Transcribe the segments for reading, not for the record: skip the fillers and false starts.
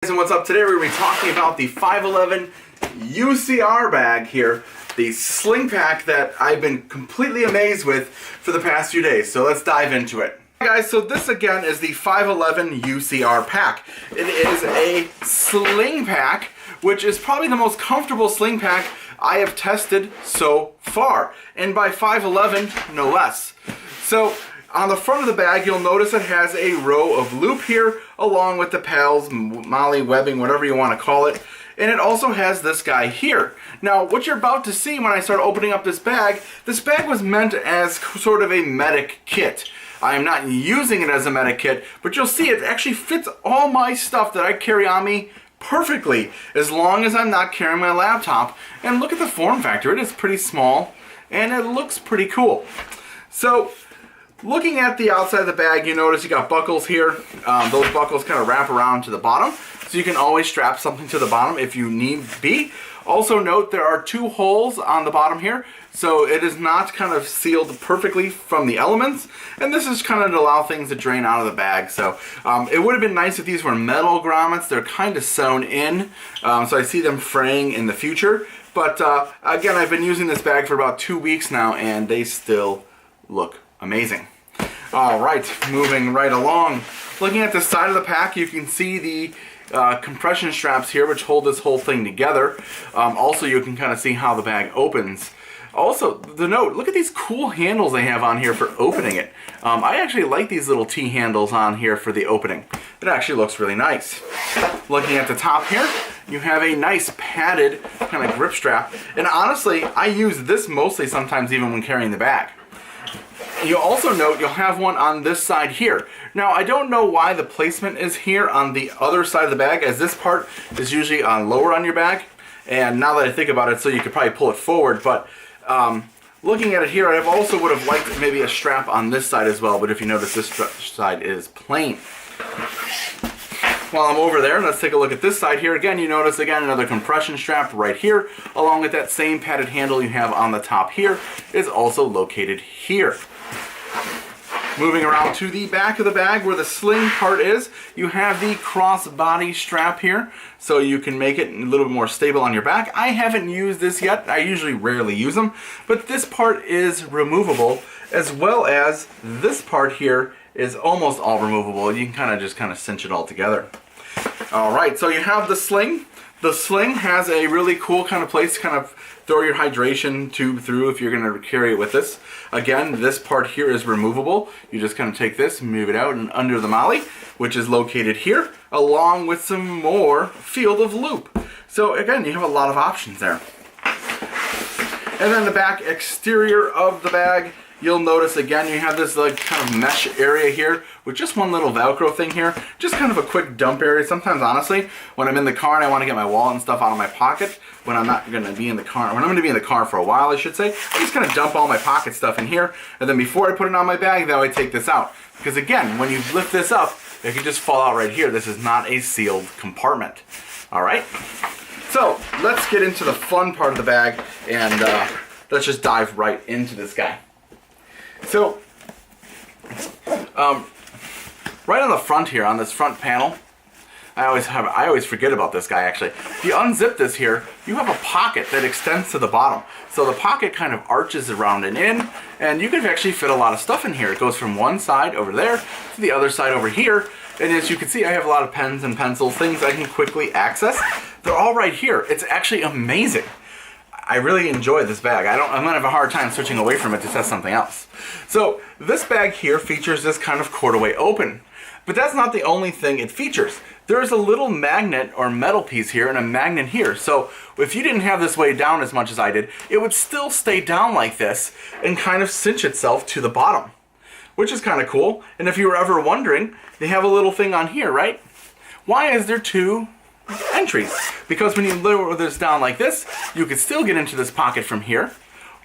And what's up? Today we're going to be talking about the 5.11 UCR bag here, the sling pack that I've been completely amazed with for the past few days. So let's dive into it. Hey guys, so this again is the 5.11 UCR pack. It is a sling pack, which is probably the most comfortable sling pack I have tested so far, and by 5.11 no less. So on the front of the bag, you'll notice it has a row of loop here, along with the pals, molly, webbing, whatever you want to call it. And it also has this guy here. Now, what you're about to see when I start opening up this bag was meant as sort of a medic kit. I am not using it as a medic kit, but you'll see it actually fits all my stuff that I carry on me perfectly, as long as I'm not carrying my laptop. And look at the form factor. It is pretty small, and it looks pretty cool. So, looking at the outside of the bag, you notice you got buckles here. Those buckles kind of wrap around to the bottom, so you can always strap something to the bottom if you need be. Also note there are two holes on the bottom here, so it is not kind of sealed perfectly from the elements, and this is kind of to allow things to drain out of the bag. So it would have been nice if these were metal grommets. They're kind of sewn in, so I see them fraying in the future. But again, I've been using this bag for about 2 weeks now, and they still look amazing. Alright, moving right along. Looking at the side of the pack, you can see the compression straps here, which hold this whole thing together. Also, you can kind of see how the bag opens. Also, the note, look at these cool handles they have on here for opening it. I actually like these little T-handles on here for the opening. It actually looks really nice. Looking at the top here, you have a nice padded kind of grip strap. And honestly, I use this mostly sometimes even when carrying the bag. You'll also note you'll have one on this side here. Now, I don't know why the placement is here on the other side of the bag, as this part is usually lower on your bag. And now that I think about it, so you could probably pull it forward. But looking at it here, I also would have liked maybe a strap on this side as well. But if you notice, this side is plain. While I'm over there, let's take a look at this side here. Again, you notice again another compression strap right here, along with that same padded handle you have on the top here, is also located here. Moving around to the back of the bag where the sling part is, you have the crossbody strap here, so you can make it a little bit more stable on your back. I haven't used this yet. I usually rarely use them, but this part is removable, as well as this part here is almost all removable. You can just cinch it all together. Alright, so you have the sling. The sling has a really cool kind of place to kind of throw your hydration tube through if you're going to carry it with this. Again, this part here is removable. You just kind of take this and move it out and under the molly, which is located here, along with some more field of loop. So again, you have a lot of options there. And then the back exterior of the bag, you'll notice again you have this kind of mesh area here with just one little Velcro thing here. Just kind of a quick dump area. Sometimes, honestly, when I'm in the car and I want to get my wallet and stuff out of my pocket, when I'm not going to be in the car, when I'm going to be in the car for a while, I should say, I just kind of dump all my pocket stuff in here. And then before I put it on my bag, though, I take this out. Because again, when you lift this up, it can just fall out right here. This is not a sealed compartment. Alright? So, let's get into the fun part of the bag, and let's just dive right into this guy. So, right on the front here, on this front panel, I always forget about this guy actually. If you unzip this here, you have a pocket that extends to the bottom. So the pocket kind of arches around and in, and you can actually fit a lot of stuff in here. It goes from one side over there to the other side over here. And as you can see, I have a lot of pens and pencils, things I can quickly access. They're all right here. It's actually amazing. I really enjoy this bag. I'm gonna have a hard time switching away from it to test something else. So this bag here features this kind of cordaway open. But that's not the only thing it features. There's a little magnet or metal piece here and a magnet here. So if you didn't have this weighed down as much as I did, it would still stay down like this and kind of cinch itself to the bottom, which is kind of cool. And if you were ever wondering, they have a little thing on here, right? Why is there two entries? Because when you lower this down like this, you could still get into this pocket from here,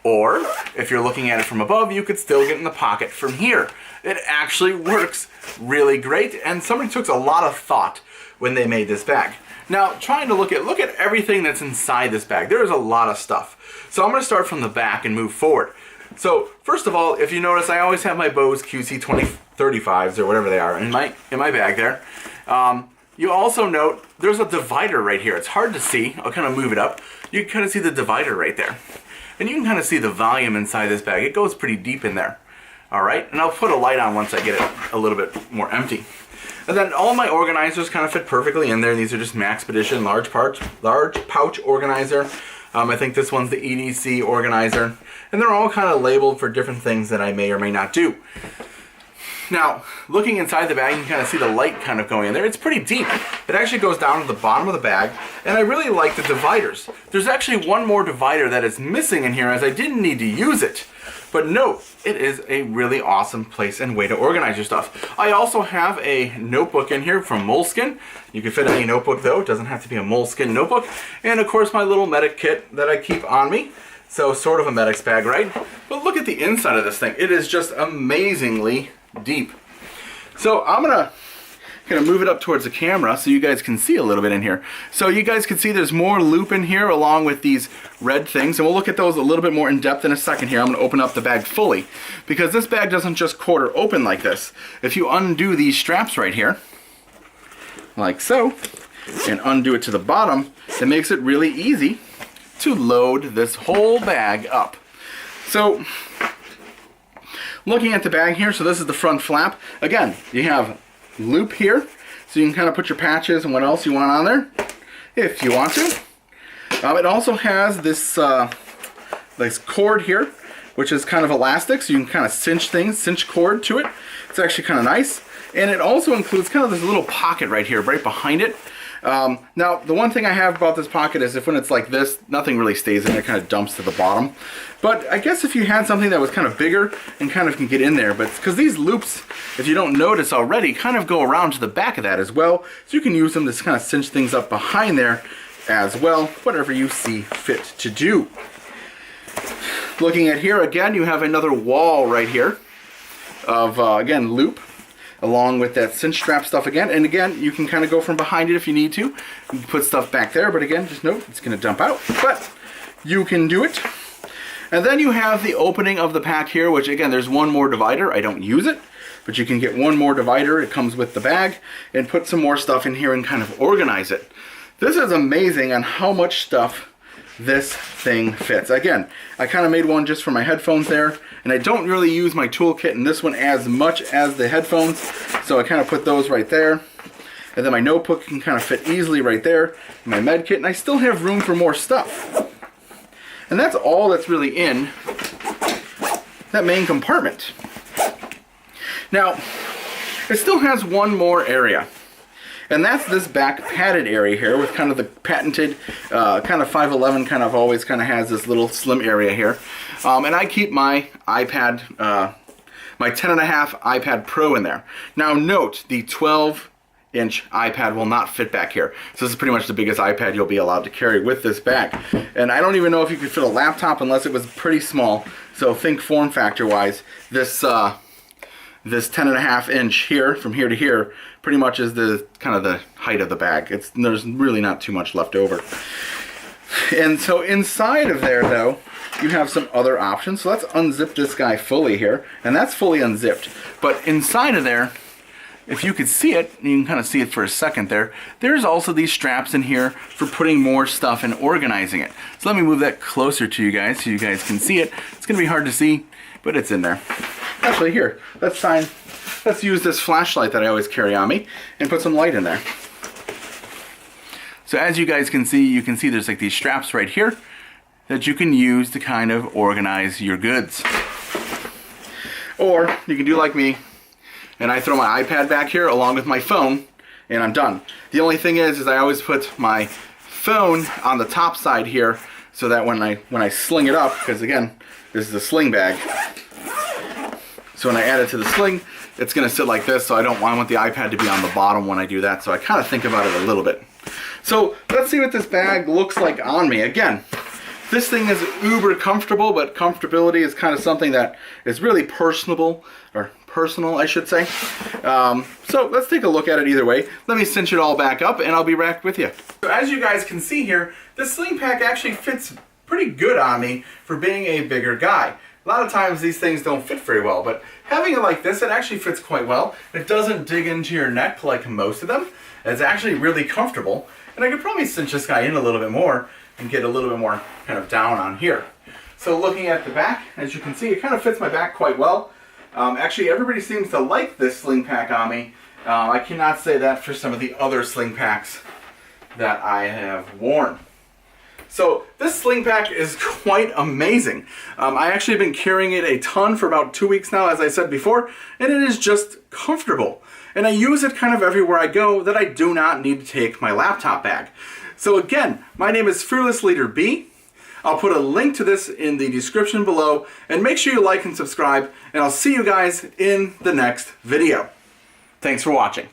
or if you're looking at it from above, you could still get in the pocket from here. It actually works really great, and somebody took a lot of thought when they made this bag. Now, trying to look at everything that's inside this bag. There is a lot of stuff. So I'm going to start from the back and move forward. So first of all, if you notice, I always have my Bose QC 2035s or whatever they are in my bag there. you also note there's a divider right here. It's hard to see. I'll kind of move it up. You can kind of see the divider right there. And you can kind of see the volume inside this bag. It goes pretty deep in there. All right, and I'll put a light on once I get it a little bit more empty. And then all my organizers kind of fit perfectly in there. These are just Maxpedition large pouch organizer. I think this one's the EDC organizer. And they're all kind of labeled for different things that I may or may not do. Now, looking inside the bag, you can kind of see the light kind of going in there. It's pretty deep. It actually goes down to the bottom of the bag, and I really like the dividers. There's actually one more divider that is missing in here, as I didn't need to use it. But note, it is a really awesome place and way to organize your stuff. I also have a notebook in here from Moleskine. You can fit any notebook though, it doesn't have to be a Moleskine notebook. And of course my little medic kit that I keep on me. So sort of a medic's bag, right? But look at the inside of this thing. It is just amazingly deep. So I'm gonna move it up towards the camera so you guys can see a little bit in here. So you guys can see there's more loop in here along with these red things, and we'll look at those a little bit more in depth in a second here. I'm gonna open up the bag fully because this bag doesn't just quarter open like this. If you undo these straps right here, like so, and undo it to the bottom, it makes it really easy to load this whole bag up. So looking at the bag here, so this is the front flap. Again, you have loop here, so you can kind of put your patches and what else you want on there, if you want to. It also has this cord here, which is kind of elastic, so you can kind of cinch cord to it. It's actually kind of nice. And it also includes kind of this little pocket right here, right behind it. Now, the one thing I have about this pocket is if when it's like this, nothing really stays in it, kind of dumps to the bottom. But I guess if you had something that was kind of bigger and kind of can get in there, but because these loops, if you don't notice already, kind of go around to the back of that as well. So you can use them to kind of cinch things up behind there as well, whatever you see fit to do. Looking at here, again, you have another wall right here of, again, loop, along with that cinch strap stuff again. And again, you can kind of go from behind it if you need to. You can put stuff back there, but again, just note, it's going to dump out. But you can do it. And then you have the opening of the pack here, which again, there's one more divider. I don't use it, but you can get one more divider. It comes with the bag, and put some more stuff in here and kind of organize it. This is amazing on how much stuff this thing fits. Again, I kind of made one just for my headphones there, and I don't really use my toolkit in this one as much as the headphones, so I kind of put those right there. And then my notebook can kind of fit easily right there, my med kit, and I still have room for more stuff. And that's all that's really in that main compartment. Now, it still has one more area. And that's this back padded area here with kind of the patented kind of 5.11 kind of always kind of has this little slim area here. And I keep my iPad, my 10.5 iPad Pro in there. Now note, the 12-inch iPad will not fit back here. So this is pretty much the biggest iPad you'll be allowed to carry with this bag. And I don't even know if you could fit a laptop unless it was pretty small. So think form factor wise, this 10.5 inch here, from here to here, pretty much is the kind of the height of the bag. There's really not too much left over. And so inside of there though, you have some other options. So let's unzip this guy fully here, and that's fully unzipped. But inside of there, if you could see it, you can kind of see it for a second there, there's also these straps in here for putting more stuff and organizing it. So let me move that closer to you guys so you guys can see it. It's gonna be hard to see, but it's in there. Actually, here, let's use this flashlight that I always carry on me and put some light in there. So as you guys can see, there's like these straps right here that you can use to kind of organize your goods. Or you can do like me, and I throw my iPad back here along with my phone, and I'm done. The only thing is I always put my phone on the top side here so that when I sling it up, because again, this is a sling bag, so when I add it to the sling, it's going to sit like this, so I want the iPad to be on the bottom when I do that, so I kind of think about it a little bit. So let's see what this bag looks like on me. Again, this thing is uber comfortable, but comfortability is kind of something that is really personal, I should say. So let's take a look at it either way. Let me cinch it all back up, and I'll be back with you. So as you guys can see here, this sling pack actually fits pretty good on me for being a bigger guy. A lot of times these things don't fit very well, but having it like this, it actually fits quite well. It doesn't dig into your neck like most of them. It's actually really comfortable, and I could probably cinch this guy in a little bit more and get a little bit more kind of down on here. So looking at the back, as you can see, it kind of fits my back quite well. Actually, everybody seems to like this sling pack on me. I cannot say that for some of the other sling packs that I have worn. So this sling pack is quite amazing. I actually have been carrying it a ton for about 2 weeks now, as I said before, and it is just comfortable. And I use it kind of everywhere I go that I do not need to take my laptop bag. So again, my name is Fearless Leader B. I'll put a link to this in the description below, and make sure you like and subscribe, and I'll see you guys in the next video. Thanks for watching.